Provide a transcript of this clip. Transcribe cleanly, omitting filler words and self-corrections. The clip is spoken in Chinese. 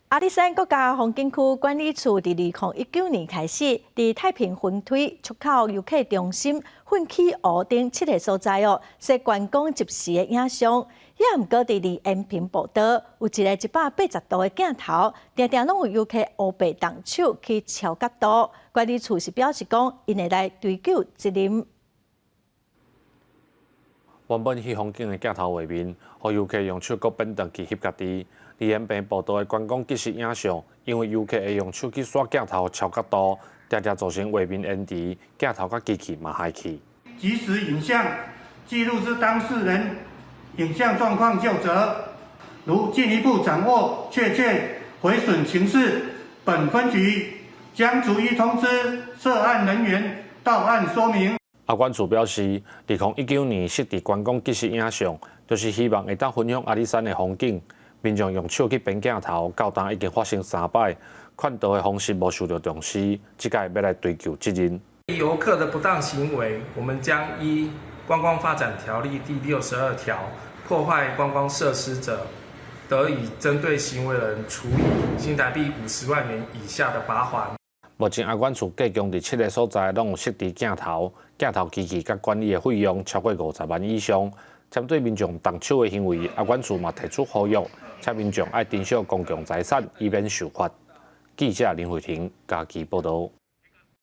阿里山国家风景区管理处自2019年开始，在太平分推出口游客中心、奋起湖等7个所在设观光即时的影像。也毋过，在延平步道有一个180度的镜头，常常拢有游客乌白动手去超角度。管理处是表示讲，因会来追究责任。原本去风景的镜头画面，予游客用手搁变动去翕家己。伫延平步道的观光即时影像，因为游客会用手去刷镜头超角度，常常造成画面延迟，镜头甲机器嘛害去。即时影像记录之当事人影像状况就责，如进一步掌握确切毁损情势，本分局将逐一通知涉案人员到案说明。阿管处表示，2019年设置观光即时影像，就是希望会当分享阿里山的风景。民众用手去变镜头，到今已经发生3摆，劝导的方式无受到重视，这届要来追究责任。游客的不当行为，我们将依《观光发展条例》第62条，破坏观光设施者，得以针对行为人处以新台币50万元以下的罚锾。目前阿管处计共伫7个所在拢有设置镜头，镜头机器甲管理的费用超过50万以上。针对民众动手的行为，阿管处嘛提出呼吁，请民众爱珍惜公共财产，以免受罚。记者林慧婷家己报道。